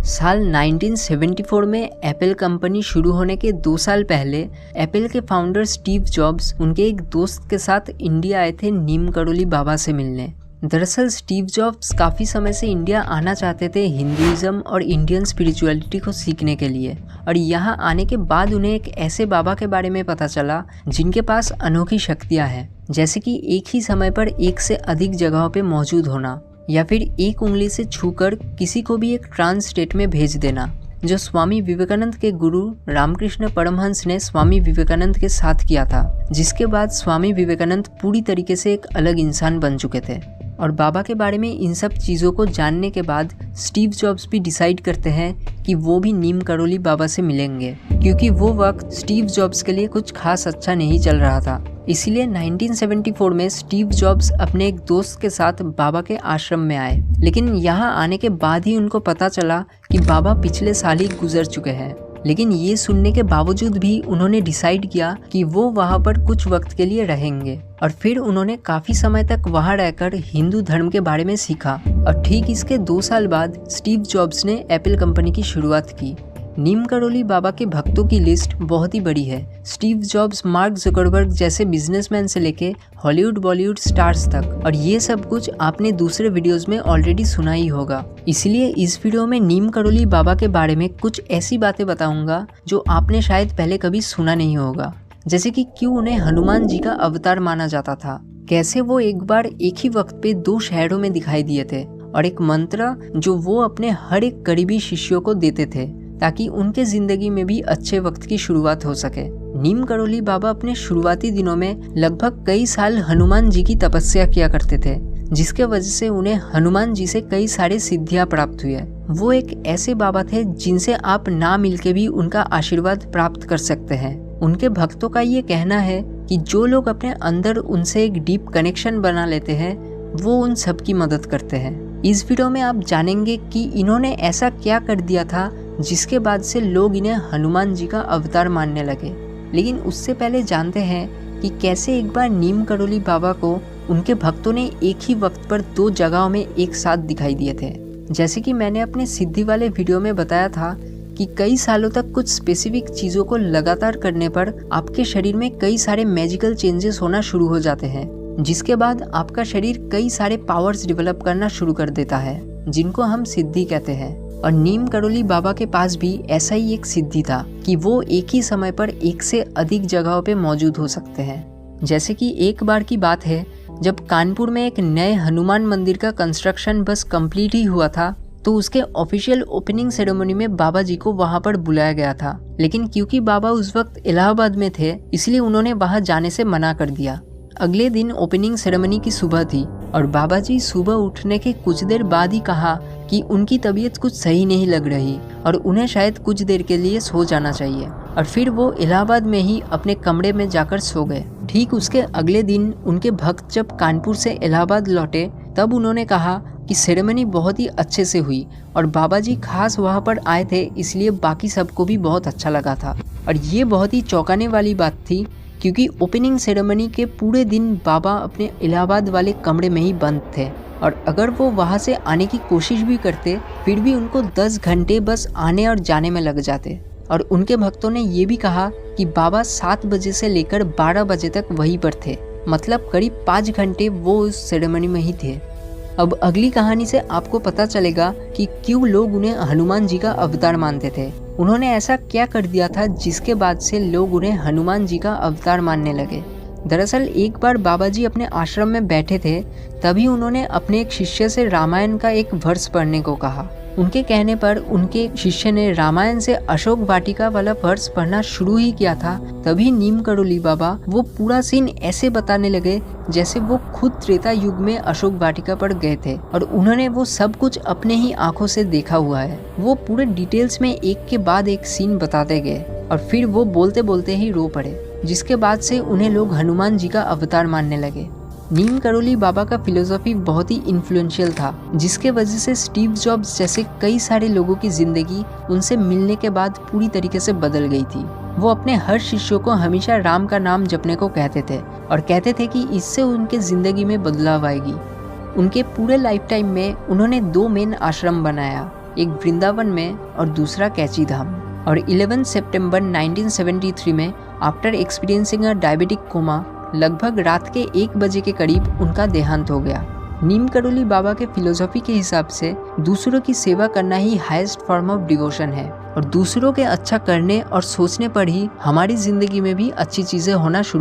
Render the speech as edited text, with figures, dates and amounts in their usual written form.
साल 1974 में Apple company शुरू होने के 2 साल पहले एप्पल के फाउंडर स्टीव जॉब्स उनके एक दोस्त के साथ इंडिया आए थे नीम करोली बाबा से मिलने। दरअसल स्टीव जॉब्स काफ़ी समय से इंडिया आना चाहते थे हिंदुइज्म और इंडियन स्पिरिचुअलिटी को सीखने के लिए, और यहाँ आने के बाद उन्हें एक ऐसे बाबा के बारे में पता चला जिनके पास अनोखी शक्तियाँ हैं, जैसे कि एक ही समय पर एक से अधिक जगहों पे मौजूद होना या फिर एक उंगली से छूकर किसी को भी एक ट्रांस स्टेट में भेज देना, जो स्वामी विवेकानंद के गुरु रामकृष्ण परमहंस ने स्वामी विवेकानंद के साथ किया था, जिसके बाद स्वामी विवेकानंद पूरी तरीके से एक अलग इंसान बन चुके थे। और बाबा के बारे में इन सब चीज़ों को जानने के बाद स्टीव जॉब्स भी डिसाइड करते हैं कि वो भी नीम करोली बाबा से मिलेंगे, क्योंकि वो वक्त स्टीव जॉब्स के लिए कुछ खास अच्छा नहीं चल रहा था। इसीलिए 1974 में स्टीव जॉब्स अपने एक दोस्त के साथ बाबा के आश्रम में आए, लेकिन यहाँ आने के बाद ही उनको पता चला कि बाबा पिछले साल ही गुजर चुके हैं। लेकिन ये सुनने के बावजूद भी उन्होंने डिसाइड किया कि वो वहाँ पर कुछ वक्त के लिए रहेंगे, और फिर उन्होंने काफ़ी समय तक वहाँ रहकर हिंदू धर्म के बारे में सीखा। और ठीक इसके 2 साल बाद स्टीव जॉब्स ने एप्पल कंपनी की शुरुआत की। नीम करोली बाबा के भक्तों की लिस्ट बहुत ही बड़ी है। स्टीव जॉब्स मार्क जुकरबर्ग जैसे बिजनेसमैन से लेके हॉलीवुड बॉलीवुड स्टार्स तक, और ये सब कुछ आपने दूसरे वीडियोस में ऑलरेडी सुना ही होगा। इसलिए इस वीडियो में नीम करोली बाबा के बारे में कुछ ऐसी बातें बताऊंगा जो आपने शायद पहले कभी सुना नहीं होगा, जैसे कि क्यों उन्हें हनुमान जी का अवतार माना जाता था, कैसे वो एक बार एक ही वक्त पे 2 शहरों में दिखाई दिए थे, और एक मंत्र जो वो अपने हर एक करीबी शिष्यों को देते थे ताकि उनके जिंदगी में भी अच्छे वक्त की शुरुआत हो सके। नीम करोली बाबा अपने शुरुआती दिनों में लगभग कई साल हनुमान जी की तपस्या किया करते थे, जिसके वजह से उन्हें हनुमान जी से कई सारे सिद्धियां प्राप्त हुई है। वो एक ऐसे बाबा थे जिनसे आप ना मिलके भी उनका आशीर्वाद प्राप्त कर सकते हैं। उनके भक्तों का ये कहना है कि जो लोग अपने अंदर उनसे एक डीप कनेक्शन बना लेते हैं, वो उन सब की मदद करते हैं। इस वीडियो में आप जानेंगे कि इन्होंने ऐसा क्या कर दिया था जिसके बाद से लोग इन्हें हनुमान जी का अवतार मानने लगे। लेकिन उससे पहले जानते हैं कि कैसे एक बार नीम करोली बाबा को उनके भक्तों ने एक ही वक्त पर 2 जगहों में एक साथ दिखाई दिए थे। जैसे कि मैंने अपने सिद्धि वाले वीडियो में बताया था कि कई सालों तक कुछ स्पेसिफिक चीज़ों को लगातार करने पर आपके शरीर में कई सारे मैजिकल चेंजेस होना शुरू हो जाते हैं, जिसके बाद आपका शरीर कई सारे पावर्स डेवलप करना शुरू कर देता है, जिनको हम सिद्धि कहते हैं। और नीम करोली बाबा के पास भी ऐसा ही एक सिद्धि था कि वो एक ही समय पर एक से अधिक जगहों पे मौजूद हो सकते हैं। जैसे कि एक बार की बात है, जब कानपुर में एक नए हनुमान मंदिर का कंस्ट्रक्शन बस कंप्लीट ही हुआ था, तो उसके ऑफिशियल ओपनिंग सेरेमनी में बाबा जी को वहां पर बुलाया गया था। लेकिन क्योंकि बाबा उस वक्त इलाहाबाद में थे, इसलिए उन्होंने वहां जाने से मना कर दिया। अगले दिन ओपनिंग सेरेमनी की सुबह थी, और बाबा जी सुबह उठने के कुछ देर बाद ही कहा कि उनकी तबीयत कुछ सही नहीं लग रही और उन्हें शायद कुछ देर के लिए सो जाना चाहिए, और फिर वो इलाहाबाद में ही अपने कमरे में जाकर सो गए। ठीक उसके अगले दिन उनके भक्त जब कानपुर से इलाहाबाद लौटे, तब उन्होंने कहा कि सेरेमनी बहुत ही अच्छे से हुई और बाबा जी खास वहाँ पर आए थे, इसलिए बाकी सबको भी बहुत अच्छा लगा था। और ये बहुत ही चौंकाने वाली बात थी, क्योंकि ओपनिंग सेरेमनी के पूरे दिन बाबा अपने इलाहाबाद वाले कमरे में ही बंद थे, और अगर वो वहाँ से आने की कोशिश भी करते, फिर भी उनको 10 घंटे बस आने और जाने में लग जाते। और उनके भक्तों ने ये भी कहा कि बाबा 7 बजे से लेकर 12 बजे तक वहीं पर थे, मतलब करीब 5 घंटे वो उस सेरेमनी में ही थे। अब अगली कहानी से आपको पता चलेगा कि क्यों लोग उन्हें हनुमान जी का अवतार मानते थे। उन्होंने ऐसा क्या कर दिया था जिसके बाद से लोग उन्हें हनुमान जी का अवतार मानने लगे। दरअसल एक बार बाबा जी अपने आश्रम में बैठे थे, तभी उन्होंने अपने एक शिष्य से रामायण का एक वर्ष पढ़ने को कहा। उनके कहने पर उनके शिष्य ने रामायण से अशोक वाटिका वाला वर्ष पढ़ना शुरू ही किया था। तभी नीम करोली बाबा वो पूरा सीन ऐसे बताने लगे जैसे वो खुद त्रेता युग में अशोक वाटिका पर गए थे, और उन्होंने वो सब कुछ अपने ही आंखों से देखा हुआ है। वो पूरे डिटेल्स में एक के बाद एक सीन बताते गए, और फिर वो बोलते बोलते ही रो पड़े, जिसके बाद से उन्हें लोग हनुमान जी का अवतार मानने लगे। नीम करोली बाबा का फिलोसॉफी बहुत ही इन्फ्लुएंशियल था, जिसके वजह से स्टीव जॉब्स जैसे कई सारे लोगों की जिंदगी उनसे मिलने के बाद पूरी तरीके से बदल गई थी। वो अपने हर शिष्यों को हमेशा राम का नाम जपने को कहते थे, और कहते थे कि इससे उनके जिंदगी में बदलाव आएगी। उनके पूरे लाइफ टाइम में उन्होंने 2 मेन आश्रम बनाया, एक वृंदावन में और दूसरा कैची धाम। और 11 सितंबर 1973 में after experiencing a diabetic coma लगभग रात के 1 बजे के करीब उनका देहांत हो गया। नीम करोली बाबा के फिलोसॉफी के हिसाब से दूसरों की सेवा करना ही हाईएस्ट फॉर्म ऑफ डिवोशन है और दूसरों के अच्छा करने और सोचने पर ही हमारी जिंदगी में भी अच्छी चीजें होना शुरू